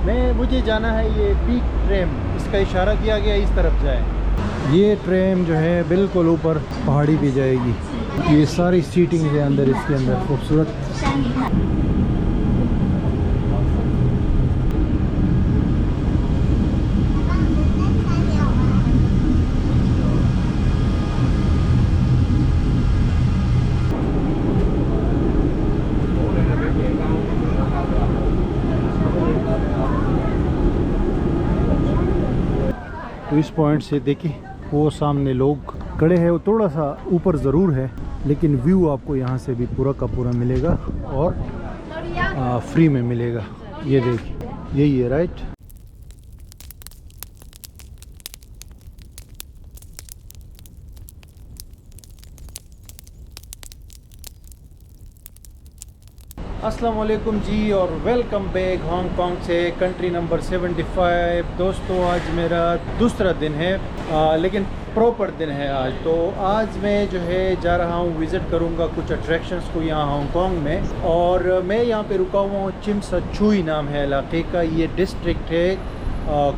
मुझे जाना है ये पीक ट्रेम, इसका इशारा किया गया इस तरफ जाए। ये ट्रेन जो है बिल्कुल ऊपर पहाड़ी पे जाएगी। ये सारी सीटिंग है अंदर, इसके अंदर खूबसूरत। तो इस पॉइंट से देखिए वो सामने लोग खड़े हैं, वो थोड़ा सा ऊपर ज़रूर है लेकिन व्यू आपको यहाँ से भी पूरा का पूरा मिलेगा और फ्री में मिलेगा। ये देखिए यही है, राइट। अस्सलाम वालेकुम जी और वेलकम बैक हांगकांग से कंट्री नंबर 75। दोस्तों आज मेरा दूसरा दिन है लेकिन प्रॉपर दिन है आज। तो आज मैं जो है जा रहा हूँ, विज़िट करूँगा कुछ अट्रैक्शंस को यहाँ हांगकांग में। और मैं यहाँ पे रुका हुआ हूँ, चिम सा छुई नाम है इलाके का। ये डिस्ट्रिक्ट है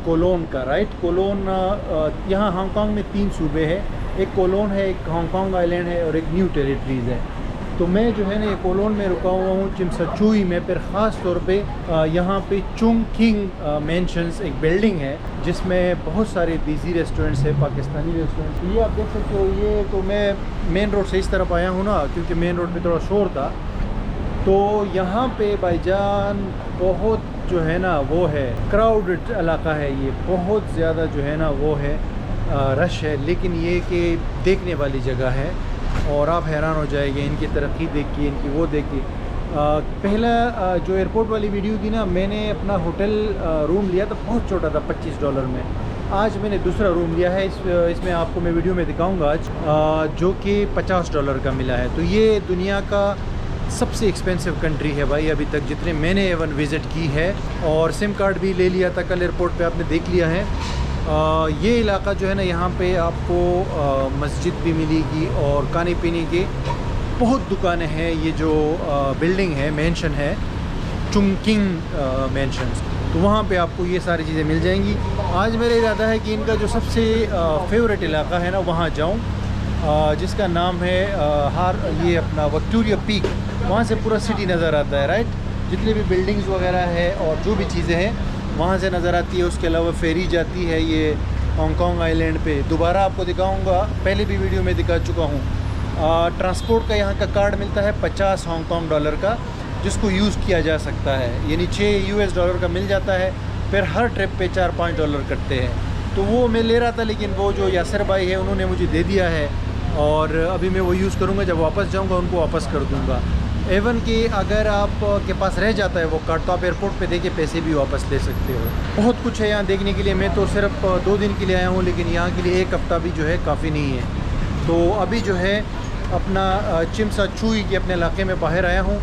कोलोन का, राइट। कोलोन यहाँ हांगकांग में 3 सूबे हैं, एक कोलोन है, एक हांगकांग आइलैंड है और एक न्यू टेरिटरीज़ है। तो मैं जो है ना ये कोलोन में रुका हुआ हूँ, चिम सा छुई में। फिर ख़ास तौर पे यहाँ पे चुंग किंग मेंशंस एक बिल्डिंग है जिसमें बहुत सारे बिजी रेस्टोरेंट्स है, पाकिस्तानी रेस्टोरेंट्स। ये आप देख सकते हो। ये तो मैं मेन रोड से इस तरफ आया हूँ ना, क्योंकि मेन रोड पे थोड़ा शोर था। तो यहाँ पे भाईजान बहुत जो है ना वो है क्राउडेड इलाका है, ये बहुत ज़्यादा जो है ना वो है रश है। लेकिन ये कि देखने वाली जगह है और आप हैरान हो जाएंगे इनकी तरक्की देख के, इनकी वो देख के। पहला जो एयरपोर्ट वाली वीडियो थी ना, मैंने अपना होटल रूम लिया था, बहुत छोटा था, $25 में। आज मैंने दूसरा रूम लिया है, इसमें आपको मैं वीडियो में दिखाऊंगा आज, जो कि $50 का मिला है। तो ये दुनिया का सबसे एक्सपेंसिव कंट्री है भाई अभी तक जितने मैंने एवन विज़िट की है। और सिम कार्ड भी ले लिया था कल एयरपोर्ट पे, आपने देख लिया है। ये इलाका जो है ना, यहाँ पे आपको मस्जिद भी मिलेगी और खाने पीने की बहुत दुकानें हैं। ये जो बिल्डिंग है, मेंशन है चुंगकिंग मेंशंस, तो वहाँ पे आपको ये सारी चीज़ें मिल जाएंगी। आज मेरा इरादा है कि इनका जो सबसे फेवरेट इलाका है ना वहाँ जाऊँ, जिसका नाम है ये अपना विक्टोरिया पीक। वहाँ से पूरा सिटी नज़र आता है, राइट। जितने भी बिल्डिंग्स वगैरह है और जो भी चीज़ें हैं वहाँ से नज़र आती है। उसके अलावा फेरी जाती है ये हांगकांग आइलैंड पे। दोबारा आपको दिखाऊंगा, पहले भी वीडियो में दिखा चुका हूँ। ट्रांसपोर्ट का यहाँ का कार्ड मिलता है $50 हांगकांग डॉलर का, जिसको यूज़ किया जा सकता है, यानी $6 का मिल जाता है। फिर हर ट्रिप पे $4-5 कटते हैं। तो वो मैं ले रहा था, लेकिन वो जो यासर भाई है उन्होंने मुझे दे दिया है और अभी मैं वो यूज़ करूँगा। जब वापस जाऊँगा उनको वापस कर दूँगा। एवन कि अगर आप के पास रह जाता है वो कार्ड, तो आप एयरपोर्ट पे देके पैसे भी वापस ले सकते हो। बहुत कुछ है यहाँ देखने के लिए। मैं तो सिर्फ 2 दिन के लिए आया हूँ, लेकिन यहाँ के लिए 1 हफ़्ता भी जो है काफ़ी नहीं है। तो अभी जो है अपना चिम सा छुई के अपने इलाके में बाहर आया हूँ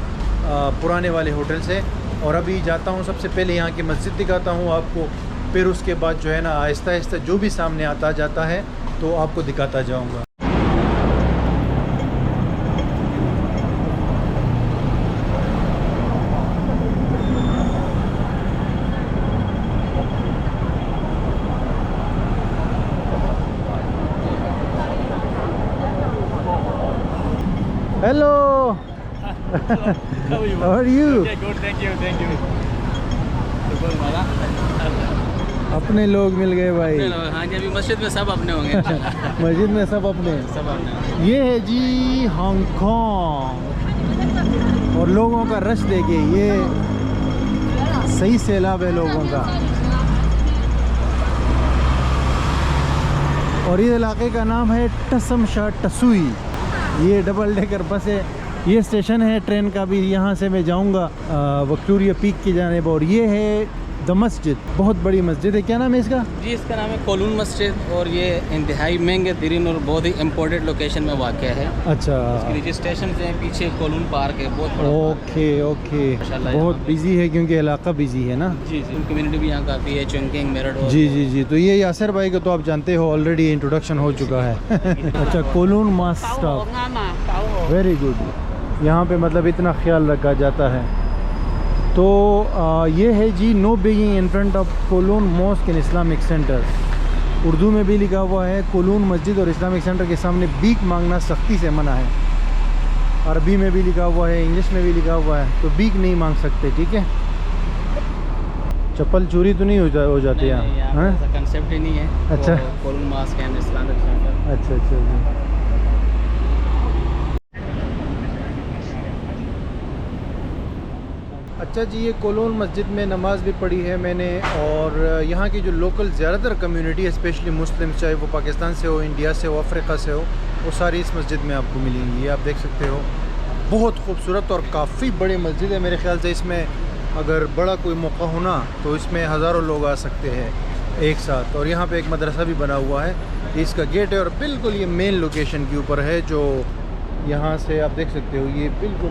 पुराने वाले होटल से, और अभी जाता हूँ। सबसे पहले यहाँ की मस्जिद दिखाता हूँ आपको, फिर उसके बाद जो है ना आहिस्ता आहिस्ता जो भी सामने आता जाता है तो आपको दिखाता जाऊँगा। Hello. How are you? How are you? Okay, good. Thank you. Thank you. अपने लोग मिल गए भाई। हाँ जी, अभी मस्जिद में सब अपने होंगे। मस्जिद में सब अपने। ये है जी हांगकांग, और लोगों का रश देखिए, ये सही सैलाब है लोगों का। और ये इलाके का नाम है टसम शाह टसुई। ये डबल डेकर बस है। ये स्टेशन है ट्रेन का भी, यहाँ से मैं जाऊँगा विक्टोरिया पीक की जानिब। और ये है द मस्जिद, बहुत बड़ी मस्जिद है। क्या नाम है इसका? जी, इसका नाम है कोलून मस्जिद, और ये इंतहाई महंगे तरीन और बहुत ही इम्पोर्टेंट लोकेशन में वाक़ है। अच्छा। इसके नीचे स्टेशन से पीछे कोलून पार्क है, बहुत बड़ा। ओके। बहुत बिजी है क्योंकि इलाका बिजी है ना। जी, कम्युनिटी भी यहाँ काफ़ी है, चुंगकिंग मेरठ। जी। तो ये यासर भाई को तो आप जानते हो, ऑलरेडी इंट्रोडक्शन हो चुका है। अच्छा, कोलून मस्जिद, वेरी गुड। यहाँ पे मतलब इतना ख्याल रखा जाता है। तो ये है जी, no begging in front of Kowloon mosque in Islamic centre. Urdu में भी लिखा हुआ है कोलून मस्जिद और इस्लामिक सेंटर के सामने भीख मांगना सख्ती से मना है। अरबी में भी लिखा हुआ है, इंग्लिश में भी लिखा हुआ है, तो भीख नहीं मांग सकते, ठीक है। चप्पल चोरी तो नहीं हो जाती यहाँ? ऐसा कंसेप्ट ही नहीं है। अच्छा, Kowloon mosque and Islamic centre. अच्छा अच्छा जी। अच्छा जी, ये कोलून मस्जिद में नमाज़ भी पढ़ी है मैंने, और यहाँ की जो लोकल ज़्यादातर कम्युनिटी है, स्पेशली मुस्लिम, चाहे वो पाकिस्तान से हो, इंडिया से हो, अफ्रीका से हो, वो सारी इस मस्जिद में आपको मिलेंगी। ये आप देख सकते हो, बहुत खूबसूरत और काफ़ी बड़ी मस्जिद है। मेरे ख्याल से इसमें अगर बड़ा कोई मौका हो ना तो इसमें हज़ारों लोग आ सकते हैं एक साथ। और यहाँ पे एक मदरसा भी बना हुआ है, इसका गेट है, और बिल्कुल ये मेन लोकेशन के ऊपर है, जो यहाँ से आप देख सकते हो, ये बिल्कुल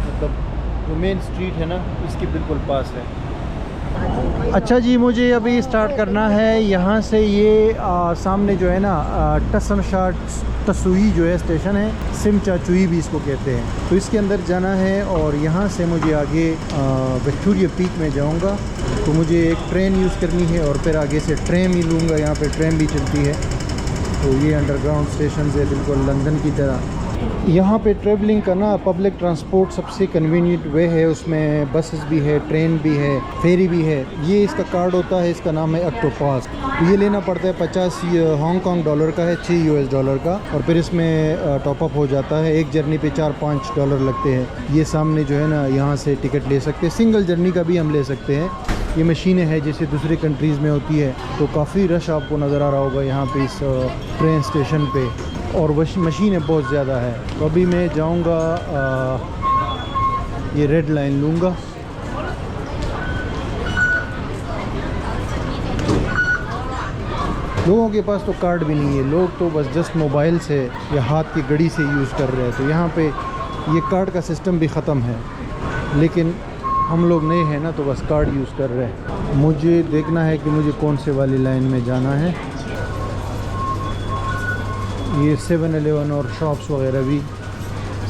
मतलब जो मेन स्ट्रीट है ना, इसके बिल्कुल पास है। अच्छा जी, मुझे अभी स्टार्ट करना है यहाँ से। ये सामने जो है ना टसमशाह तसुई जो है स्टेशन है, सिमचा चुई भी इसको कहते हैं, तो इसके अंदर जाना है। और यहाँ से मुझे आगे विक्टोरिया पीक में जाऊँगा, तो मुझे एक ट्रेन यूज़ करनी है और फिर आगे से ट्रेन ही लूँगा। यहाँ पे ट्रेन भी चलती है, तो ये अंडरग्राउंड स्टेशन है बिल्कुल लंदन की तरह। यहाँ पे ट्रैवलिंग करना पब्लिक ट्रांसपोर्ट सबसे कन्वीनियंट वे है, उसमें बसेस भी है, ट्रेन भी है, फेरी भी है। ये इसका कार्ड होता है, इसका नाम है ऑक्टोपास। तो ये लेना पड़ता है, 50 हांगकॉन्ग डॉलर का है, 6 US डॉलर का, और फिर इसमें टॉपअप हो जाता है। एक जर्नी पे 4-5 डॉलर लगते हैं। ये सामने जो है ना, यहाँ से टिकट ले सकते हैं, सिंगल जर्नी का भी हम ले सकते हैं। ये मशीनें हैं जैसे दूसरी कंट्रीज़ में होती है, तो काफ़ी रश आपको नज़र आ रहा होगा यहाँ पे इस ट्रेन स्टेशन पे, और मशीनें बहुत ज़्यादा है। तो अभी मैं जाऊँगा, ये रेड लाइन लूँगा। लोगों के पास तो कार्ड भी नहीं है, लोग तो बस जस्ट मोबाइल से या हाथ की घड़ी से यूज़ कर रहे हैं। तो यहाँ पे ये कार्ड का सिस्टम भी ख़त्म है, लेकिन हम लोग नए हैं ना, तो बस कार्ड यूज़ कर रहे हैं। मुझे देखना है कि मुझे कौन से वाली लाइन में जाना है। ये 7-Eleven और शॉप्स वगैरह भी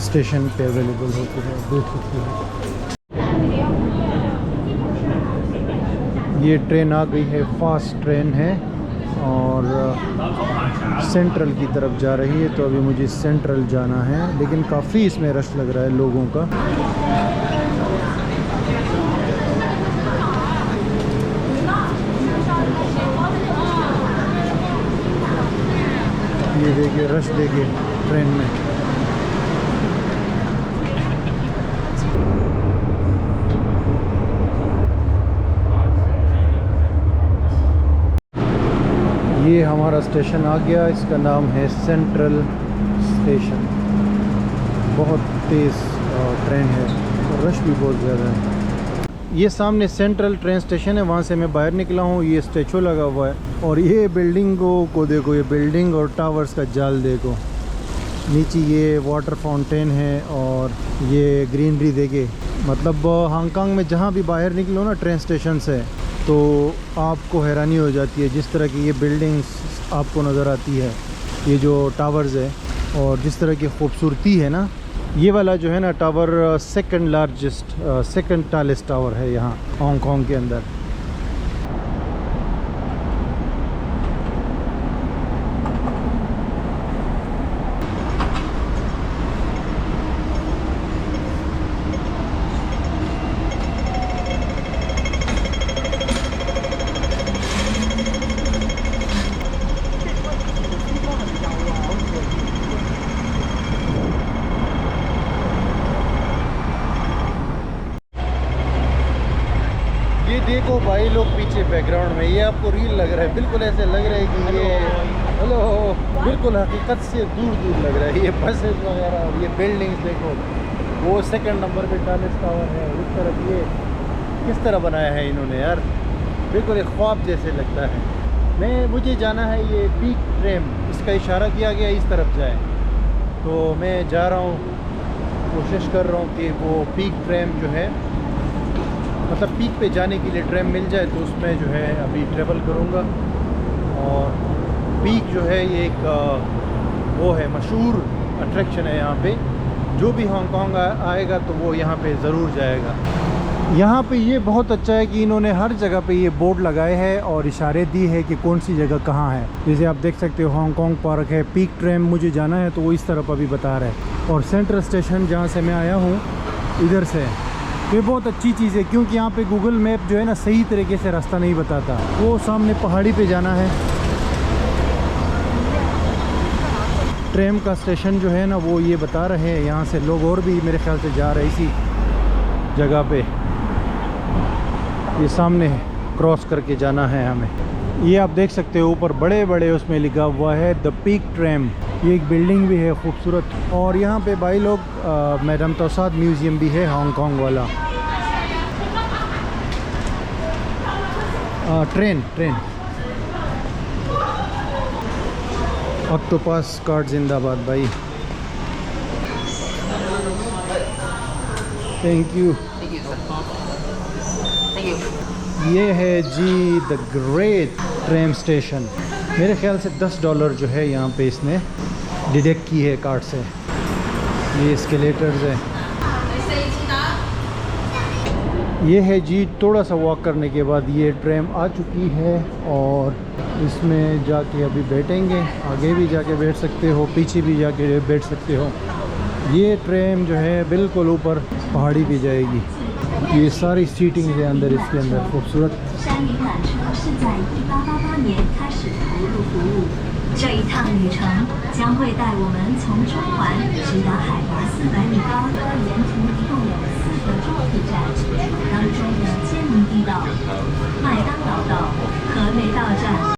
स्टेशन पे अवेलेबल होते हैं, देख सकते हैं। ये ट्रेन आ गई है, फास्ट ट्रेन है, और सेंट्रल की तरफ जा रही है। तो अभी मुझे सेंट्रल जाना है, लेकिन काफ़ी इसमें रश लग रहा है लोगों का। ये देखिए रश, देखिए ट्रेन में। ये हमारा स्टेशन आ गया, इसका नाम है सेंट्रल स्टेशन। बहुत तेज़ ट्रेन है और रश भी बहुत ज़्यादा है। ये सामने सेंट्रल ट्रेन स्टेशन है, वहाँ से मैं बाहर निकला हूँ। ये स्टैचू लगा हुआ है, और ये बिल्डिंगों को देखो, ये बिल्डिंग और टावर्स का जाल देखो। नीचे ये वाटर फाउंटेन है, और ये ग्रीनरी देखे। मतलब हांगकांग में जहाँ भी बाहर निकलो ना ट्रेन स्टेशन से, तो आपको हैरानी हो जाती है जिस तरह की ये बिल्डिंग्स आपको नज़र आती है, ये जो टावर्स है, और जिस तरह की खूबसूरती है ना। ये वाला जो है ना tower second largest, second tallest tower है यहाँ हांगकांग के अंदर। ये देखो भाई लोग पीछे बैकग्राउंड में, ये आपको रील लग रहा है, बिल्कुल ऐसे लग रहा है कि ये हेलो, बिल्कुल हकीकत से दूर दूर लग रहा है। ये बसेस वगैरह और ये बिल्डिंग्स देखो, वो सेकंड नंबर पे टालेस्ट टावर है, उस तरफ ये किस तरह बनाया है इन्होंने यार, बिल्कुल एक ख्वाब जैसे लगता है। मुझे जाना है ये पीक ट्रेम, इसका इशारा किया गया इस तरफ जाए, तो मैं जा रहा हूँ, कोशिश कर रहा हूँ कि वो पीक ट्रेम जो है, मतलब पीक पे जाने के लिए ट्रेन मिल जाए, तो उसमें जो है अभी ट्रेवल करूँगा। और पीक जो है ये एक वो है, मशहूर अट्रैक्शन है यहाँ पे, जो भी हांगकांग आएगा तो वो यहाँ पे ज़रूर जाएगा। यहाँ पे ये बहुत अच्छा है कि इन्होंने हर जगह पे ये बोर्ड लगाए हैं और इशारे दी है कि कौन सी जगह कहाँ है। जैसे आप देख सकते हो हांगकांग पार्क है, पीक ट्रेम मुझे जाना है तो वो इस तरफ अभी बता रहा है, और सेंट्रल स्टेशन जहाँ से मैं आया हूँ इधर से। ये बहुत अच्छी चीज़ है क्योंकि यहाँ पे गूगल मैप जो है ना सही तरीके से रास्ता नहीं बताता। वो सामने पहाड़ी पे जाना है, ट्रेन का स्टेशन जो है ना वो ये बता रहे हैं। यहाँ से लोग और भी मेरे ख्याल से जा रहे इसी जगह पे। ये सामने क्रॉस करके जाना है हमें। ये आप देख सकते हो ऊपर बड़े बड़े उसमें लिखा हुआ है द पीक ट्रेम। ये एक बिल्डिंग भी है खूबसूरत, और यहाँ पे भाई लोग मैडम तौसाद म्यूज़ियम भी है हांगकांग वाला। ट्रेन ऑक्टोपस कार्ड जिंदाबाद भाई। Thank you. ये है जी द ग्रेट ट्रेन स्टेशन। मेरे ख्याल से $10 जो है यहाँ पे इसने डिडक्ट की है कार्ड से। ये एस्केलेटर्स है। ये है जी, थोड़ा सा वॉक करने के बाद ये ट्रेन आ चुकी है और इसमें जाके अभी बैठेंगे। आगे भी जाके बैठ सकते हो, पीछे भी जाके बैठ सकते हो। ये ट्रेन जो है बिल्कुल ऊपर पहाड़ी पे जाएगी। ये सारी सीटिंग है अंदर, इसके अंदर खूबसूरत। 这一趟旅程将会带我们从中环直达海拔400米高的沿途一共有4个中途站，当中的坚尼地道、麦当劳道和雷道站。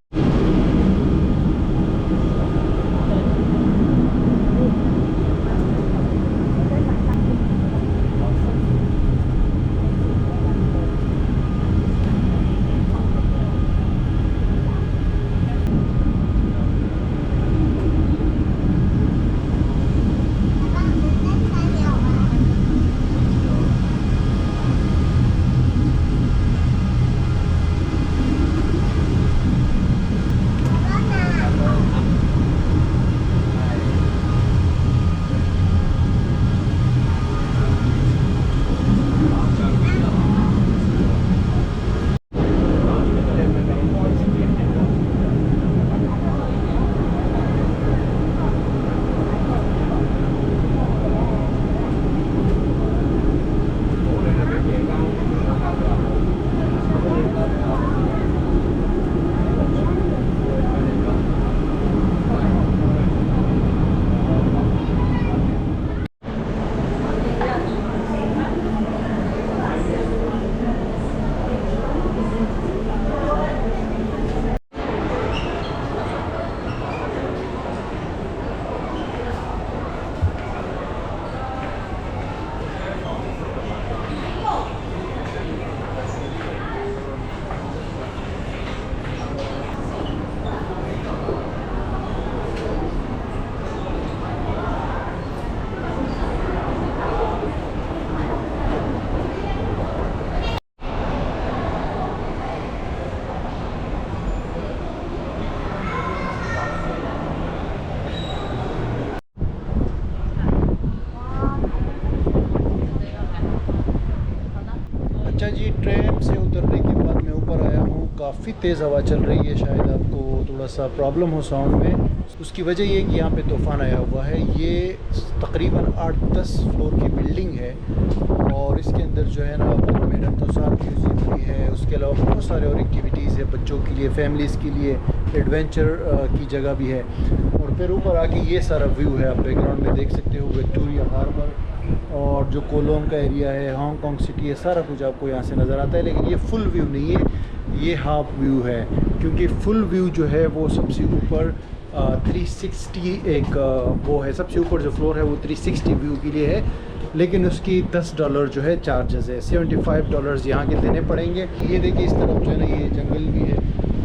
अच्छा जी, ट्रेन से उतरने के बाद मैं ऊपर आया हूँ। काफ़ी तेज़ हवा चल रही है, शायद आपको थोड़ा सा प्रॉब्लम हो साउंड में। उसकी वजह ये कि यहाँ पे तूफ़ान आया हुआ है। ये तकरीबन 8-10 फ्लोर की बिल्डिंग है और इसके अंदर जो है ना मैडम तौसाद म्यूज़ियम भी है। उसके अलावा बहुत सारे और एक्टिविटीज़ है बच्चों के लिए, फैमिलीज़ के लिए, एडवेंचर की जगह भी है। और फिर ऊपर आके ये सारा व्यू है, आप बैकग्राउंड में देख सकते हो विक्टोरिया हार्बर और जो कोलोन का एरिया है, हांगकांग सिटी है, सारा कुछ आपको यहाँ से नज़र आता है। लेकिन ये फुल व्यू नहीं है, ये हाफ व्यू है, क्योंकि फुल व्यू जो है वो सबसे ऊपर 360 एक वो है, सबसे ऊपर जो फ्लोर है वो 360 व्यू के लिए है। लेकिन उसकी $10 जो है चार्जेस है, $75 यहाँ के देने पड़ेंगे। ये देखिए इस तरफ जो है ना ये जंगल भी है,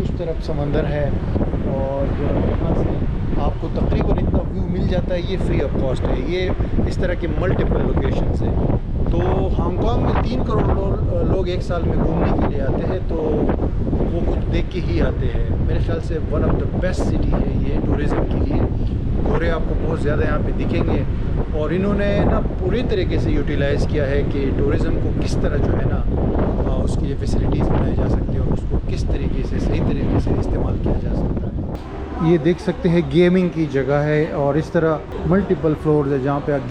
उस तरफ समंदर है और यहाँ से आपको तकरीबन इतना व्यू मिल जाता है। ये फ्री ऑफ कॉस्ट है। ये इस तरह के मल्टीपल लोकेशंस है। तो हांगकांग में 3 करोड़ लोग एक साल में घूमने के लिए आते हैं, तो वो कुछ देख के ही आते हैं। मेरे ख्याल से one of the best city है ये टूरिज़म के लिए। गोरे आपको बहुत ज़्यादा यहाँ पे दिखेंगे। और इन्होंने ना पूरी तरीके से यूटिलाइज़ किया है कि टूरिज़म को किस तरह जो है ना उसकी ये फैसिलिटीज़ बनाई जा सकती है और उसको किस तरीके से सही तरीके से इस्तेमाल किया जा सकता है। ये देख सकते हैं गेमिंग की जगह है और इस तरह मल्टीपल फ्लोर्स है जहाँ पे आप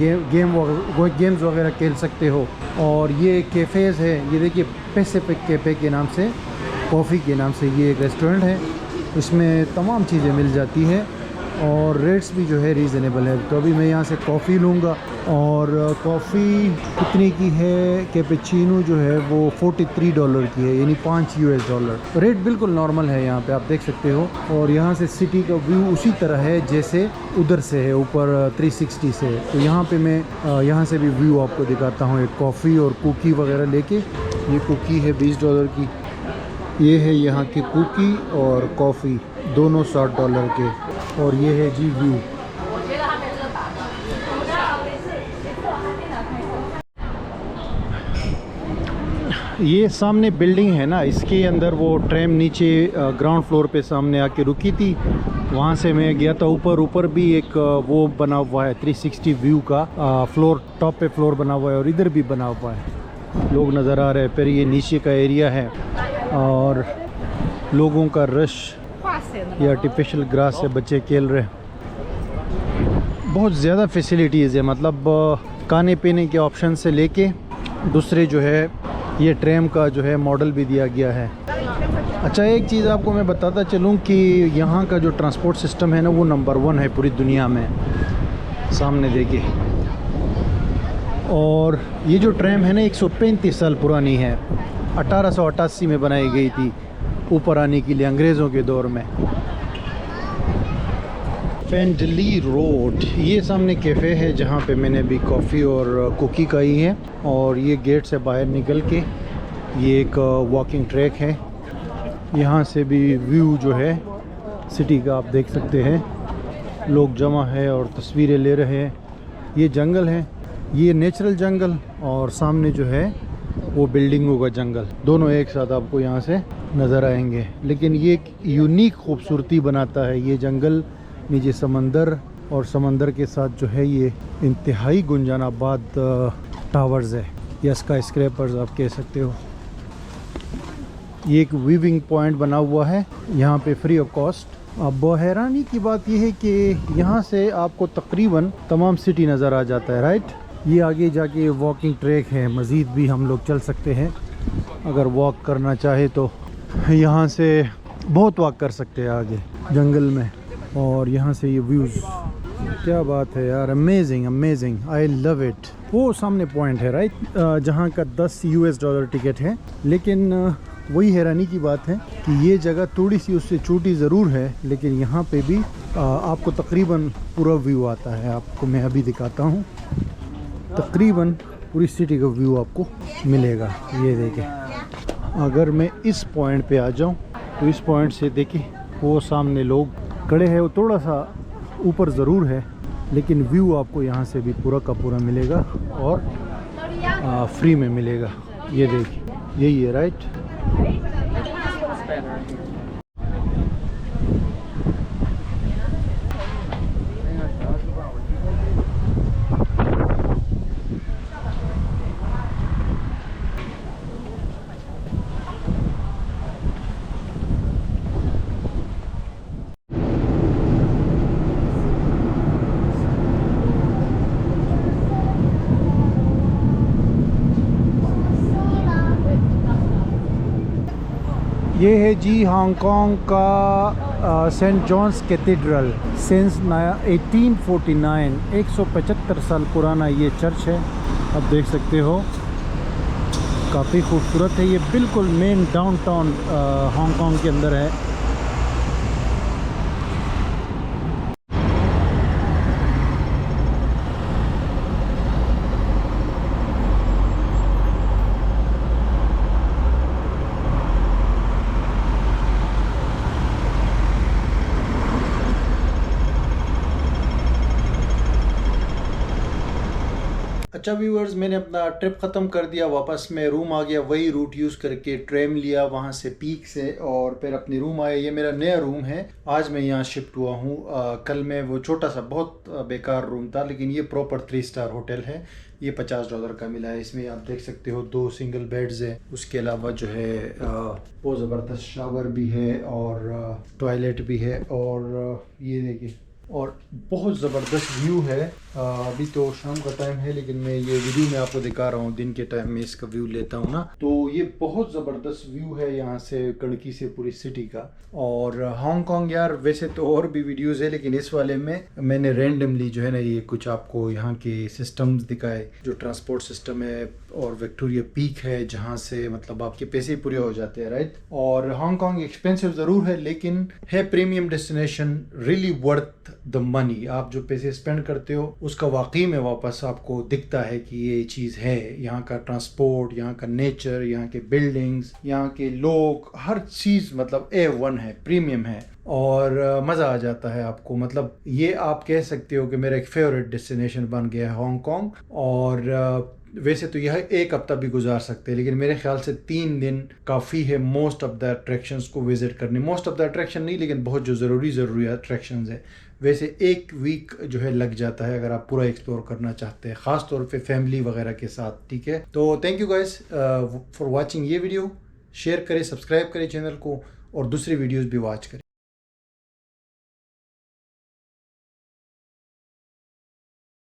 गेम्स वगैरह खेल सकते हो। और ये कैफ़ेज़ है, ये देखिए पैसिफिक कैफ़े के नाम से, कॉफ़ी के नाम से ये एक रेस्टोरेंट है। इसमें तमाम चीज़ें मिल जाती है और रेट्स भी जो है रीज़नेबल है। तो अभी मैं यहाँ से कॉफ़ी लूँगा। और कॉफ़ी कितने की है? कैपेचिनो जो है वो $43 की है, यानी $5। रेट बिल्कुल नॉर्मल है यहाँ पे, आप देख सकते हो। और यहाँ से सिटी का व्यू उसी तरह है जैसे उधर से है, ऊपर 360 से। तो यहाँ पे मैं यहाँ से भी व्यू आपको दिखाता हूँ। एक कॉफ़ी और कुकी वगैरह लेके, ये कुकी है $20 की, ये है यहाँ की कुकी और कॉफ़ी दोनों $60 के। और ये है जी व्यू। ये सामने बिल्डिंग है ना, इसके अंदर वो ट्रेन नीचे ग्राउंड फ्लोर पे सामने आके रुकी थी। वहाँ से मैं गया था ऊपर भी एक वो बना हुआ है 360 व्यू का, फ्लोर टॉप पे फ्लोर बना हुआ है और इधर भी बना हुआ है। लोग नज़र आ रहे हैं। फिर ये नीचे का एरिया है और लोगों का रश, ये आर्टिफिशियल ग्रास से बच्चे खेल रहे हैं। बहुत ज़्यादा फैसिलिटीज़ है, मतलब खाने पीने के ऑप्शन से लेके दूसरे जो है ये ट्रेन का जो है मॉडल भी दिया गया है। अच्छा, एक चीज़ आपको मैं बताता चलूँ कि यहाँ का जो ट्रांसपोर्ट सिस्टम है ना वो नंबर 1 है पूरी दुनिया में। सामने देखिए। और ये जो ट्रेन है ना 135 साल पुरानी है, 1888 में बनाई गई थी ऊपर आने के लिए अंग्रेज़ों के दौर में। पेंडली रोड, ये सामने कैफ़े है जहाँ पे मैंने भी कॉफ़ी और कुकी खाई है। और ये गेट से बाहर निकल के ये एक वॉकिंग ट्रैक है, यहाँ से भी व्यू जो है सिटी का आप देख सकते हैं। लोग जमा है और तस्वीरें ले रहे हैं। ये जंगल है, ये नेचुरल जंगल, और सामने जो है वो बिल्डिंगों का जंगल, दोनों एक साथ आपको यहाँ से नज़र आएंगे। लेकिन ये एक यूनिक खूबसूरती बनाता है ये जंगल। नीचे समंदर और समंदर के साथ जो है ये इंतहाई गुंजानाबाद टावर्स है या स्काई स्क्रैपर्स आप कह सकते हो। ये एक वीविंग पॉइंट बना हुआ है यहाँ पे फ्री ऑफ कॉस्ट। अब हैरानी की बात यह है कि यहाँ से आपको तकरीबन तमाम सिटी नज़र आ जाता है, राइट। ये आगे जाके वॉकिंग ट्रैक है, मज़ीद भी हम लोग चल सकते हैं अगर वॉक करना चाहे तो। यहाँ से बहुत वॉक कर सकते हैं आगे जंगल में। और यहाँ से ये व्यूज़, क्या बात है यार, amazing amazing, I love it. वो सामने पॉइंट है राइट, जहाँ का $10 टिकट है। लेकिन वही हैरानी की बात है कि ये जगह थोड़ी सी उससे छोटी ज़रूर है, लेकिन यहाँ पे भी आपको तकरीबन पूरा व्यू आता है। आपको मैं अभी दिखाता हूँ, तकरीबन पूरी सिटी का व्यू आपको मिलेगा। ये देखें, अगर मैं इस पॉइंट पे आ जाऊँ तो इस पॉइंट से देखिए वो सामने लोग खड़े हैं। वो थोड़ा सा ऊपर ज़रूर है, लेकिन व्यू आपको यहाँ से भी पूरा का पूरा मिलेगा और फ्री में मिलेगा। ये देखिए, यही है राइट। ये है जी हांगकांग का सेंट जॉन्स कैथेड्रल। सिंस 1849, 175 साल पुराना ये चर्च है। आप देख सकते हो, काफ़ी खूबसूरत है। ये बिल्कुल मेन डाउनटाउन हांगकांग के अंदर है। अच्छा व्यूअर्स, मैंने अपना ट्रिप ख़त्म कर दिया, वापस मैं रूम आ गया, वही रूट यूज़ करके ट्रेन लिया वहाँ से पीक से और फिर अपनी रूम आया। ये मेरा नया रूम है, आज मैं यहाँ शिफ्ट हुआ हूँ। कल मैं वो छोटा सा बहुत बेकार रूम था, लेकिन ये प्रॉपर 3 स्टार होटल है। ये $50 का मिला है। इसमें आप देख सकते हो 2 सिंगल बेड्स है, उसके अलावा जो है बहुत ज़बरदस्त शावर भी है और टॉयलेट भी है और ये देखिए और बहुत ज़बरदस्त व्यू है। अभी तो शाम का टाइम है, लेकिन मैं ये वीडियो में आपको दिखा रहा हूँ दिन के टाइम में इसका व्यू लेता हूँ ना, तो ये बहुत ज़बरदस्त व्यू है यहाँ से कड़की से पूरी सिटी का। और हांगकांग यार वैसे तो और भी वीडियोज़ है, लेकिन इस वाले में मैंने रैंडमली जो है ना ये कुछ आपको यहाँ के सिस्टम्स दिखाए, जो ट्रांसपोर्ट सिस्टम है और विक्टोरिया पीक है जहाँ से मतलब आपके पैसे पूरे हो जाते हैं, राइट। और हांगकांग एक्सपेंसिव ज़रूर है, लेकिन है premium destination, really worth the money. आप जो पैसे स्पेंड करते हो उसका वाकई में वापस आपको दिखता है कि ये चीज़ है। यहाँ का ट्रांसपोर्ट, यहाँ का नेचर, यहाँ के बिल्डिंग्स, यहाँ के लोग, हर चीज़ मतलब A1 है, प्रीमियम है और मज़ा आ जाता है आपको। मतलब ये आप कह सकते हो कि मेरा एक फेवरेट डेस्टिनेशन बन गया है हांगकांग। और वैसे तो यह 1 हफ्ता भी गुजार सकते हैं, लेकिन मेरे ख्याल से 3 दिन काफ़ी है मोस्ट ऑफ द अट्रैक्शंस को विज़िट करने। मोस्ट ऑफ द अट्रैक्शन नहीं, लेकिन बहुत जो ज़रूरी अट्रैक्शंस है। वैसे 1 वीक जो है लग जाता है अगर आप पूरा एक्सप्लोर करना चाहते हैं, ख़ास तौर पे फैमिली वगैरह के साथ, ठीक है। तो thank you guys for watching ये वीडियो। शेयर करें, सब्सक्राइब करें चैनल को और दूसरी वीडियोस भी वॉच करें।